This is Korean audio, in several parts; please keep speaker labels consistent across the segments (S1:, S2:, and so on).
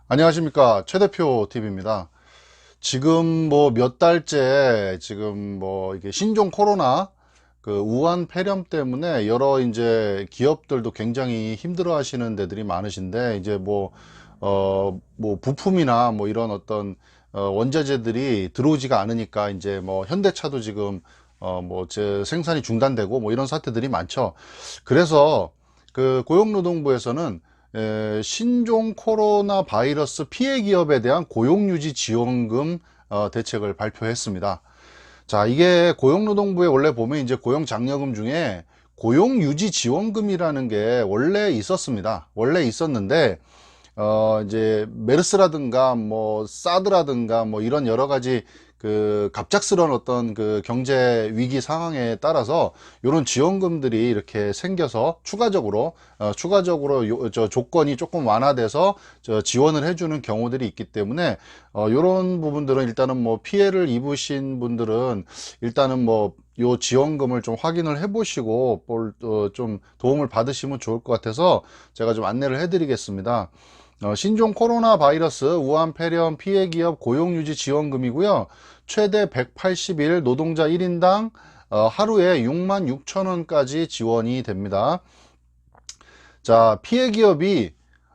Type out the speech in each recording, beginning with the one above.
S1: 안녕하십니까, 최 대표 TV입니다. 지금 뭐 몇 달째 지금 뭐 이게 신종 코로나 그 우한 폐렴 때문에 여러 이제 기업들도 굉장히 힘들어 하시는 데들이 많으신데, 이제 뭐 부품이나 뭐 이런 어떤 원자재들이 들어오지가 않으니까 이제 뭐 현대차도 지금 뭐 제 생산이 중단되고 뭐 이런 사태들이 많죠. 그래서 그 고용노동부에서는 신종 코로나 바이러스 피해 기업에 대한 고용유지 지원금 대책을 발표했습니다. 자, 이게 고용노동부에 원래 보면 이제 고용장려금 중에 고용유지 지원금이라는 게 원래 있었습니다. 원래 있었는데 이제 메르스라든가 뭐 사드라든가 뭐 이런 여러 가지 그 갑작스러운 어떤 그 경제 위기 상황에 따라서 이런 지원금들이 이렇게 생겨서 추가적으로 저 조건이 조금 완화돼서 저 지원을 해주는 경우들이 있기 때문에 이런 부분들은 일단은 뭐 피해를 입으신 분들은 일단은 뭐 요 지원금을 좀 확인을 해 보시고 좀 도움을 받으시면 좋을 것 같아서 제가 좀 안내를 해 드리겠습니다. 신종 코로나 바이러스 우한 폐렴 피해 기업 고용유지 지원금이고요. 최대 180일 노동자 1인당 하루에 6만 6천 원까지 지원이 됩니다. 자, 피해 기업이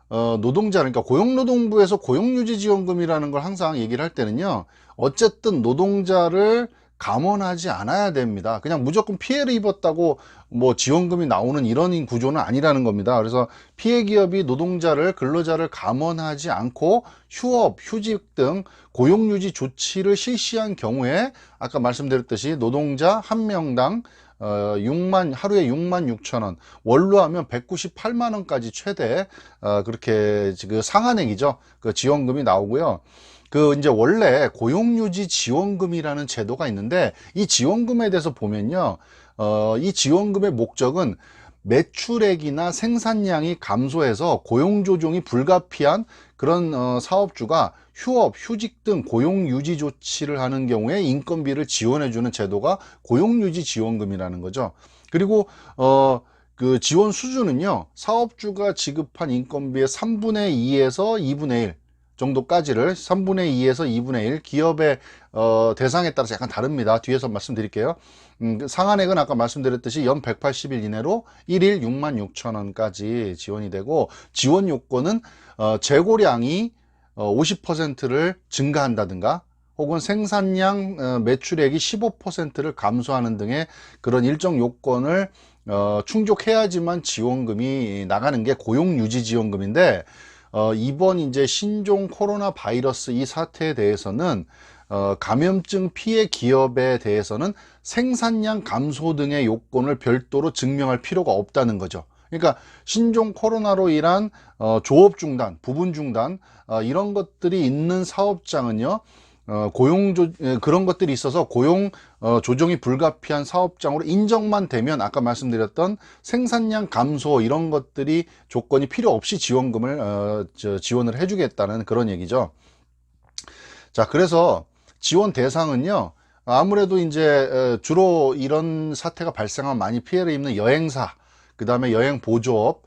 S1: 노동자, 그러니까 고용노동부에서 고용유지 지원금이라는 걸 항상 얘기를 할 때는요, 어쨌든 노동자를 감원하지 않아야 됩니다. 그냥 무조건 피해를 입었다고 뭐 지원금이 나오는 이런 구조는 아니라는 겁니다. 그래서 피해 기업이 근로자를 감원하지 않고 휴업, 휴직 등 고용유지 조치를 실시한 경우에 아까 말씀드렸듯이 노동자 한 명당 하루에 6만 6천 원, 월로 하면 198만 원까지 최대 그렇게 그 상한액이죠. 그 지원금이 나오고요. 그 이제 원래 고용유지 지원금이라는 제도가 있는데, 이 지원금에 대해서 보면요, 이 지원금의 목적은 매출액이나 생산량이 감소해서 고용 조정이 불가피한 그런 사업주가 휴업, 휴직 등 고용 유지 조치를 하는 경우에 인건비를 지원해 주는 제도가 고용유지 지원금이라는 거죠. 그리고 그 지원 수준은요, 사업주가 지급한 인건비의 3분의 2에서 2분의 1 정도까지를, 3분의 2에서 2분의 1, 기업의 대상에 따라서 약간 다릅니다. 뒤에서 말씀드릴게요. 그 상한액은 아까 말씀드렸듯이 연 180일 이내로 1일 6만 6천 원까지 지원이 되고, 지원 요건은 재고량이 50%를 증가한다든가, 혹은 생산량 매출액이 15%를 감소하는 등의 그런 일정 요건을 충족해야지만 지원금이 나가는 게 고용유지지원금인데, 이번 이제 신종 코로나 바이러스 이 사태에 대해서는 감염증 피해 기업에 대해서는 생산량 감소 등의 요건을 별도로 증명할 필요가 없다는 거죠. 그러니까 신종 코로나로 인한 조업 중단, 부분 중단 이런 것들이 있는 사업장은요, 그런 것들이 있어서 고용 조정이 불가피한 사업장으로 인정만 되면 아까 말씀드렸던 생산량 감소 이런 것들이 조건이 필요 없이 지원금을 지원을 해주겠다는 그런 얘기죠. 자, 그래서 지원 대상은요, 아무래도 이제 주로 이런 사태가 발생하면 많이 피해를 입는 여행사, 그 다음에 여행 보조업,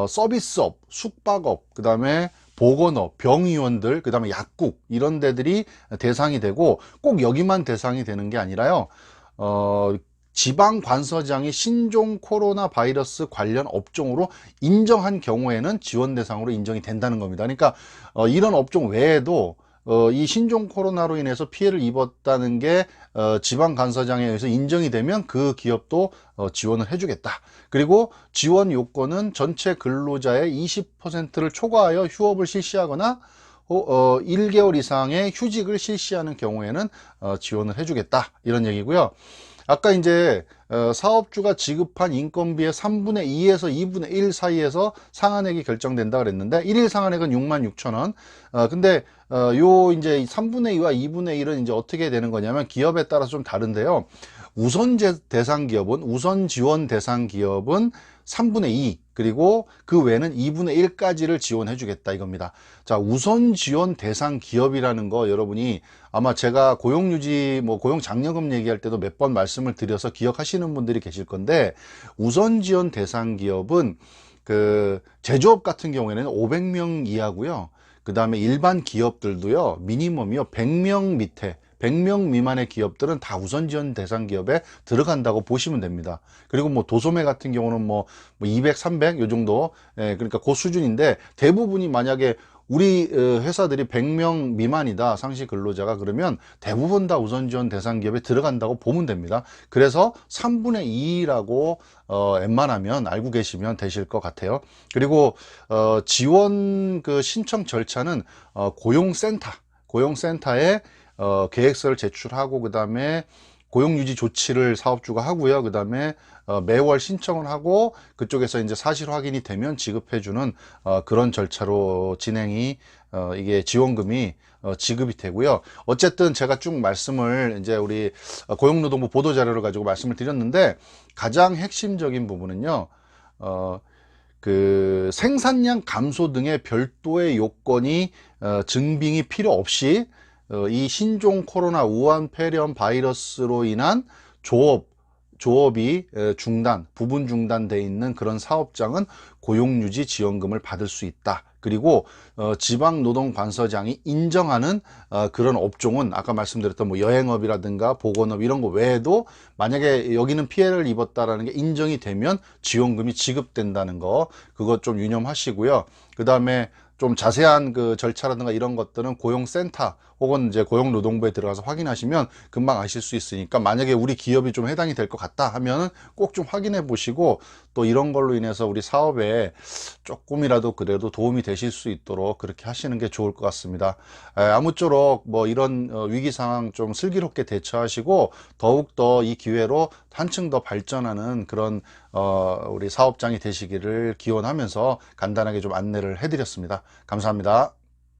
S1: 서비스업, 숙박업, 그 다음에 보건업, 병의원들, 그 다음에 약국 이런 데들이 대상이 되고, 꼭 여기만 대상이 되는 게 아니라요, 지방관서장이 신종 코로나 바이러스 관련 업종으로 인정한 경우에는 지원 대상으로 인정이 된다는 겁니다. 그러니까 이런 업종 외에도 이 신종 코로나로 인해서 피해를 입었다는 게 지방간서장에 의해서 인정이 되면 그 기업도 지원을 해주겠다. 그리고 지원 요건은 전체 근로자의 20%를 초과하여 휴업을 실시하거나 1개월 이상의 휴직을 실시하는 경우에는 지원을 해주겠다. 이런 얘기고요. 아까 이제 사업주가 지급한 인건비의 3분의 2에서 2분의 1 사이에서 상한액이 결정된다 그랬는데, 1일 상한액은 6만 6천 원. 근데 요 이제 3분의 2와 2분의 1은 이제 어떻게 되는 거냐면 기업에 따라서 좀 다른데요. 우선 지원 대상 기업은 3분의 2, 그리고 그 외에는 2분의 1까지를 지원해 주겠다 이겁니다. 자, 우선 지원 대상 기업이라는 거 여러분이 아마 제가 고용유지 고용장려금 얘기할 때도 몇 번 말씀을 드려서 기억하시는 분들이 계실 건데, 우선 지원 대상 기업은 그 제조업 같은 경우에는 500명 이하고요. 그 다음에 일반 기업들도요, 미니멈이요, 100명 밑에, 100명 미만의 기업들은 다 우선 지원 대상 기업에 들어간다고 보시면 됩니다. 그리고 뭐 도소매 같은 경우는 뭐 200, 300 요 정도, 그러니까 그 수준인데, 대부분이 만약에 우리 회사들이 100명 미만이다, 상시 근로자가, 그러면 대부분 다 우선 지원 대상 기업에 들어간다고 보면 됩니다. 그래서 3분의 2라고 웬만하면 알고 계시면 되실 것 같아요. 그리고 지원 그 신청 절차는 고용센터에 계획서를 제출하고, 그 다음에 고용유지 조치를 사업주가 하고요. 그 다음에 매월 신청을 하고, 그쪽에서 이제 사실 확인이 되면 지급해주는 그런 절차로 진행이, 이게 지원금이 지급이 되고요. 어쨌든 제가 쭉 말씀을 이제 우리 고용노동부 보도자료를 가지고 말씀을 드렸는데, 가장 핵심적인 부분은요, 그 생산량 감소 등의 별도의 요건이 증빙이 필요 없이 이 신종 코로나 우한 폐렴 바이러스로 인한 조업이 부분 중단돼 있는 그런 사업장은 고용유지 지원금을 받을 수 있다. 그리고 지방노동관서장이 인정하는 그런 업종은 아까 말씀드렸던 뭐 여행업이라든가 보건업 이런 거 외에도 만약에 여기는 피해를 입었다라는 게 인정이 되면 지원금이 지급된다는 거, 그것 좀 유념하시고요. 그 다음에 좀 자세한 그 절차라든가 이런 것들은 고용센터 혹은 이제 고용노동부에 들어가서 확인하시면 금방 아실 수 있으니까, 만약에 우리 기업이 좀 해당이 될 것 같다 하면은 꼭 좀 확인해 보시고, 또 이런 걸로 인해서 우리 사업에 조금이라도 그래도 도움이 되실 수 있도록 그렇게 하시는 게 좋을 것 같습니다. 아무쪼록 뭐 이런 위기 상황 좀 슬기롭게 대처하시고, 더욱더 이 기회로 한층 더 발전하는 그런 우리 사업장이 되시기를 기원하면서 간단하게 좀 안내를 해드렸습니다. 감사합니다.